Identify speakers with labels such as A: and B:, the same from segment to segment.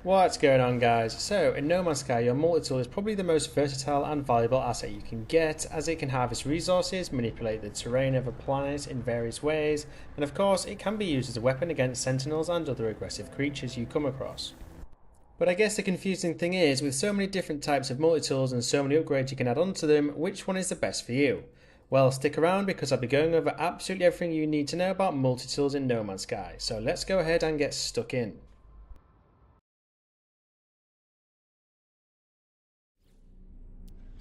A: What's going on, guys? So in No Man's Sky, your multi-tool is probably the most versatile and valuable asset you can get, as it can harvest resources, manipulate the terrain of a planet in various ways, and of course it can be used as a weapon against sentinels and other aggressive creatures you come across. But I guess the confusing thing is, with so many different types of multi-tools and so many upgrades you can add onto them, which one is the best for you? Well, stick around because I'll be going over absolutely everything you need to know about multi-tools in No Man's Sky, so let's go ahead and get stuck in.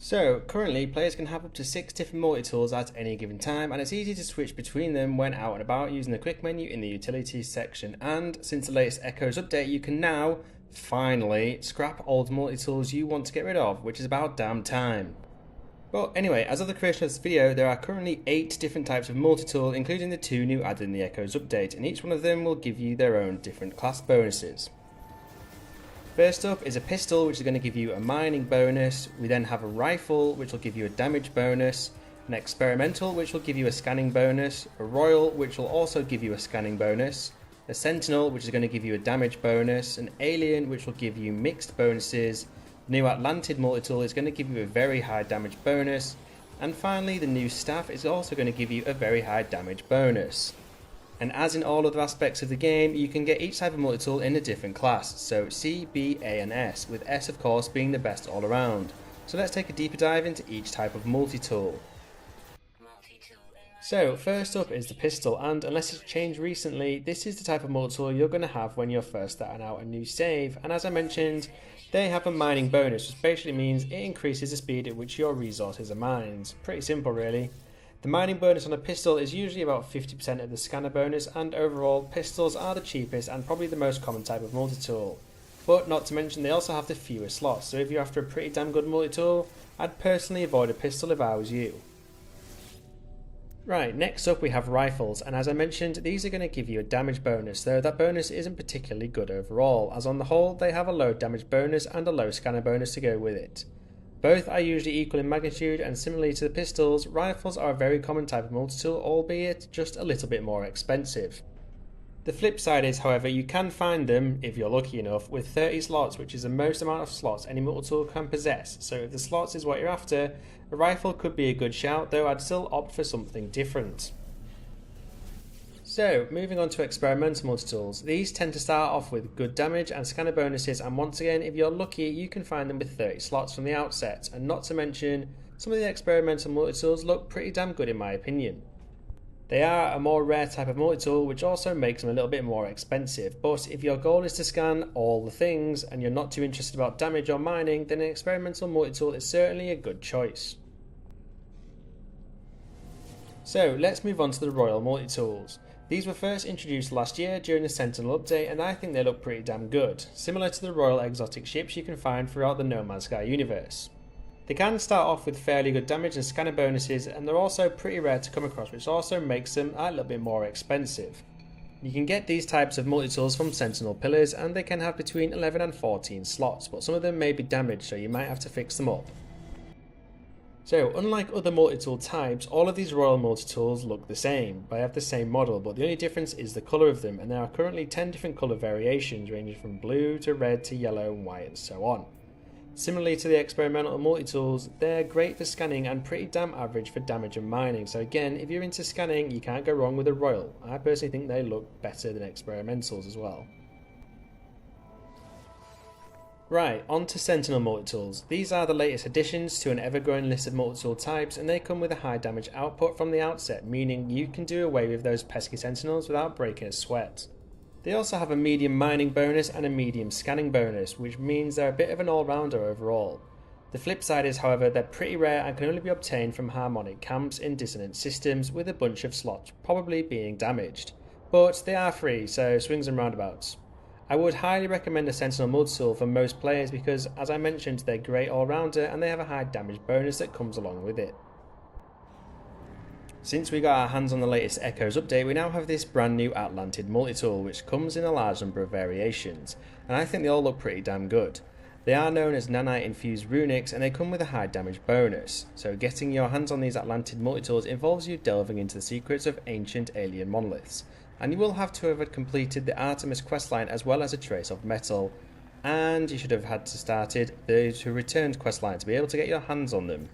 A: So, currently, players can have up to 6 different multi-tools at any given time, and it's easy to switch between them when out and about using the quick menu in the utilities section. And since the latest Echoes update, you can now, finally, scrap old multi-tools you want to get rid of, which is about damn time. But anyway, as of the creation of this video, there are currently 8 different types of multi-tool, including the 2 new added in the Echoes update, and each one of them will give you their own different class bonuses. First up is a pistol, which is going to give you a mining bonus. We then have a rifle, which will give you a damage bonus, an experimental, which will give you a scanning bonus, a royal, which will also give you a scanning bonus, a sentinel, which is going to give you a damage bonus, an alien, which will give you mixed bonuses, the new Atlanted Multitool is going to give you a very high damage bonus, and finally the new staff is also going to give you a very high damage bonus. And as in all other aspects of the game, you can get each type of multi-tool in a different class, so C, B, A and S, with S of course being the best all around. So let's take a deeper dive into each type of multi-tool. So first up is the pistol, and unless it's changed recently, this is the type of multi-tool you're going to have when you're first starting out a new save, and as I mentioned, they have a mining bonus, which basically means it increases the speed at which your resources are mined. Pretty simple really. The mining bonus on a pistol is usually about 50% of the scanner bonus, and overall pistols are the cheapest and probably the most common type of multi-tool. But not to mention they also have the fewest slots, so if you're after a pretty damn good multi-tool, I'd personally avoid a pistol if I was you. Right, next up we have rifles, and as I mentioned these are going to give you a damage bonus, though that bonus isn't particularly good overall, as on the whole they have a low damage bonus and a low scanner bonus to go with it. Both are usually equal in magnitude, and similarly to the pistols, rifles are a very common type of multi-tool, albeit just a little bit more expensive. The flip side is, however, you can find them, if you're lucky enough, with 30 slots, which is the most amount of slots any multi-tool can possess, so if the slots is what you're after, a rifle could be a good shout, though I'd still opt for something different. So, moving on to experimental multi-tools. These tend to start off with good damage and scanner bonuses, and once again, if you're lucky, you can find them with 30 slots from the outset, and not to mention, some of the experimental multi-tools look pretty damn good in my opinion. They are a more rare type of multi-tool, which also makes them a little bit more expensive, but if your goal is to scan all the things, and you're not too interested about damage or mining, then an experimental multi-tool is certainly a good choice. So, let's move on to the royal multi-tools. These were first introduced last year during the Sentinel update, and I think they look pretty damn good, similar to the royal exotic ships you can find throughout the No Man's Sky universe. They can start off with fairly good damage and scanner bonuses, and they're also pretty rare to come across, which also makes them a little bit more expensive. You can get these types of multi-tools from Sentinel pillars, and they can have between 11 and 14 slots, but some of them may be damaged, so you might have to fix them up. So, unlike other multi-tool types, all of these royal multi-tools look the same. They have the same model, but the only difference is the colour of them, and there are currently 10 different colour variations ranging from blue to red to yellow and white and so on. Similarly to the experimental multi-tools, they're great for scanning and pretty damn average for damage and mining, so again, if you're into scanning, you can't go wrong with a royal. I personally think they look better than experimentals as well. Right, on to Sentinel Multitools. These are the latest additions to an ever-growing list of multi-tool types, and they come with a high damage output from the outset, meaning you can do away with those pesky sentinels without breaking a sweat. They also have a medium mining bonus and a medium scanning bonus, which means they're a bit of an all-rounder overall. The flip side is, however, they're pretty rare and can only be obtained from harmonic camps in dissonant systems, with a bunch of slots probably being damaged. But they are free, so swings and roundabouts. I would highly recommend a Sentinel Multitool for most players because, as I mentioned, they're great all-rounder and they have a high damage bonus that comes along with it. Since we got our hands on the latest Echoes update, we now have this brand new Atlanted Multitool, which comes in a large number of variations, and I think they all look pretty damn good. They are known as nanite infused runics, and they come with a high damage bonus, so getting your hands on these Atlanted Multitools involves you delving into the secrets of ancient alien monoliths, and you will have to have completed the Artemis questline as well as a trace of metal. and you should have had to started the to returned questline to be able to get your hands on them.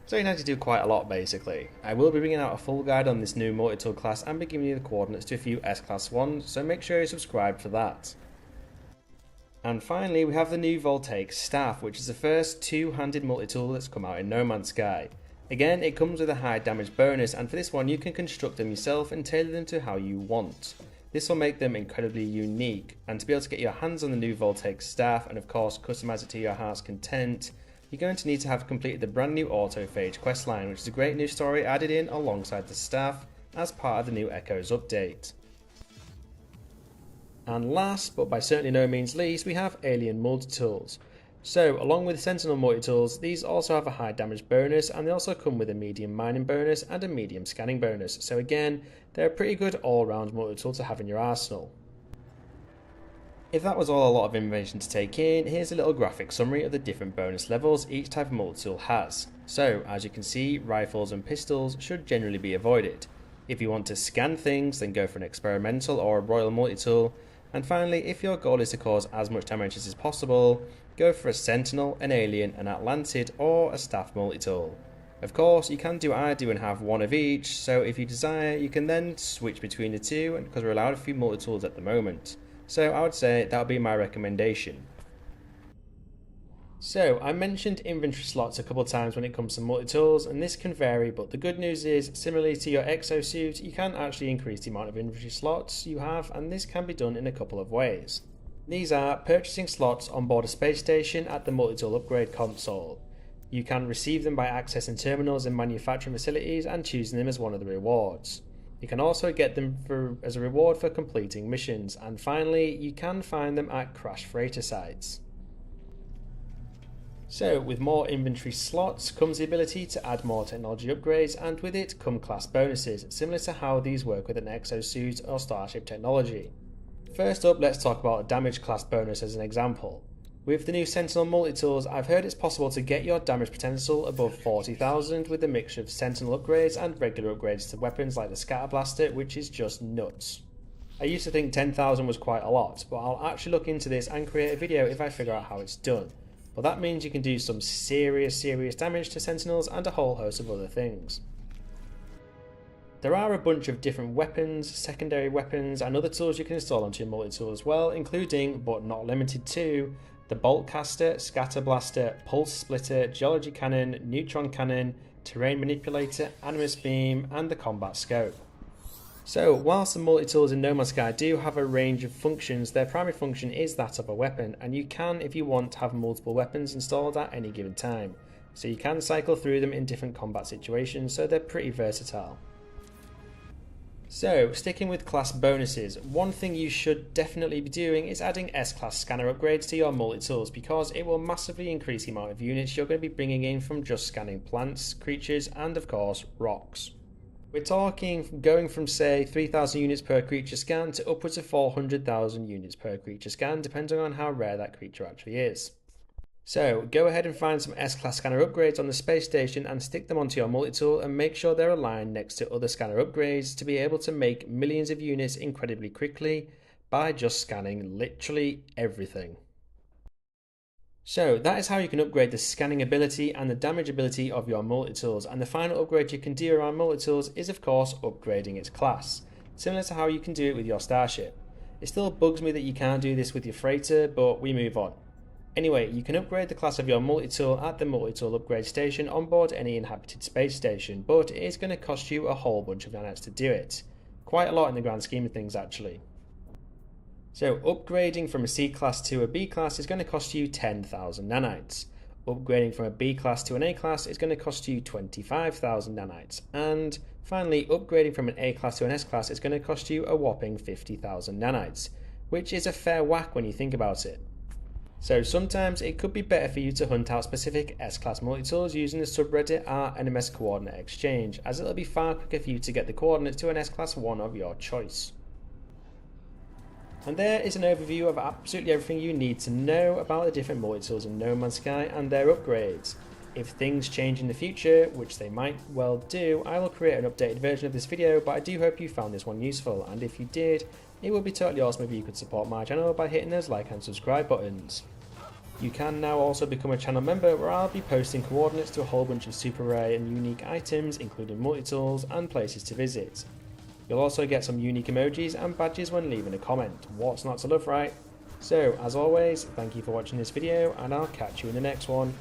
A: So you need to do quite a lot basically. I will be bringing out a full guide on this new multi-tool class and be giving you the coordinates to a few S-class ones, so make sure you subscribe for that. And finally we have the new voltaic staff, which is the first two-handed multi-tool that's come out in No Man's Sky. Again, it comes with a high damage bonus, and for this one you can construct them yourself and tailor them to how you want. This will make them incredibly unique, and to be able to get your hands on the new voltaic staff and of course customize it to your heart's content, you're going to need to have completed the brand new autophage questline, which is a great new story added in alongside the staff as part of the new Echoes update. And last, but by certainly no means least, we have Atlanted Multitools. So, along with Sentinel Multitools, these also have a high damage bonus, and they also come with a medium mining bonus and a medium scanning bonus. So again, they're a pretty good all-round multi-tool to have in your arsenal. If that was all a lot of information to take in, here's a little graphic summary of the different bonus levels each type of multi-tool has. So, as you can see, rifles and pistols should generally be avoided. If you want to scan things, then go for an experimental or a royal multi-tool. And finally, if your goal is to cause as much damage as is possible, go for a Sentinel, an Alien, an Atlantid, or a staff multi-tool. Of course, you can do what I do and have one of each, so if you desire, you can then switch between the two, because we're allowed a few multi-tools at the moment. So I would say that would be my recommendation. So I mentioned inventory slots a couple of times when it comes to multi-tools, and this can vary, but the good news is, similarly to your exosuit, you can actually increase the amount of inventory slots you have, and this can be done in a couple of ways. These are purchasing slots on board a space station at the multi-tool upgrade console. You can receive them by accessing terminals in manufacturing facilities and choosing them as one of the rewards. You can also get them as a reward for completing missions, and finally you can find them at crash freighter sites. So with more inventory slots comes the ability to add more technology upgrades, and with it come class bonuses, similar to how these work with an exosuit or starship technology. First up, let's talk about a damage class bonus as an example. With the new Sentinel Multitools, I've heard it's possible to get your damage potential above 40,000 with a mixture of Sentinel upgrades and regular upgrades to weapons like the Scatter Blaster, which is just nuts. I used to think 10,000 was quite a lot, but I'll actually look into this and create a video if I figure out how it's done. But that means you can do some serious damage to Sentinels and a whole host of other things. There are a bunch of different weapons, secondary weapons, and other tools you can install onto your multi-tool as well, including, but not limited to, the Bolt Caster, Scatter Blaster, Pulse Splitter, Geology Cannon, Neutron Cannon, Terrain Manipulator, Animus Beam, and the Combat Scope. So, whilst the multi-tools in No Man's Sky do have a range of functions, their primary function is that of a weapon, and you can, if you want, have multiple weapons installed at any given time. So you can cycle through them in different combat situations, so they're pretty versatile. So, sticking with class bonuses, one thing you should definitely be doing is adding S-class scanner upgrades to your multi-tools, because it will massively increase the amount of units you're going to be bringing in from just scanning plants, creatures, and of course, rocks. We're talking going from say 3,000 units per creature scan to upwards of 400,000 units per creature scan, depending on how rare that creature actually is. So go ahead and find some S-class scanner upgrades on the space station and stick them onto your multi-tool, and make sure they're aligned next to other scanner upgrades to be able to make millions of units incredibly quickly by just scanning literally everything. So that is how you can upgrade the scanning ability and the damage ability of your multi-tools, and the final upgrade you can do around multi-tools is of course upgrading its class, similar to how you can do it with your starship. It still bugs me that you can't do this with your freighter, but we move on. Anyway, you can upgrade the class of your multi-tool at the multi-tool upgrade station on board any inhabited space station, but it is going to cost you a whole bunch of nanites to do it. Quite a lot in the grand scheme of things actually. So upgrading from a C class to a B class is going to cost you 10,000 nanites. Upgrading from a B class to an A class is going to cost you 25,000 nanites. And finally, upgrading from an A class to an S class is going to cost you a whopping 50,000 nanites, which is a fair whack when you think about it. So sometimes it could be better for you to hunt out specific S-class multi-tools using the subreddit r/NMS coordinate exchange, as it'll be far quicker for you to get the coordinates to an S-class one of your choice. And there is an overview of absolutely everything you need to know about the different multi-tools in No Man's Sky and their upgrades. If things change in the future, which they might well do, I will create an updated version of this video, but I do hope you found this one useful, and if you did, It would be totally awesome if you could support my channel by hitting those like and subscribe buttons. You can now also become a channel member, where I'll be posting coordinates to a whole bunch of super rare and unique items, including multi-tools and places to visit. You'll also get some unique emojis and badges when leaving a comment. What's not to love, right? So, as always, thank you for watching this video, and I'll catch you in the next one.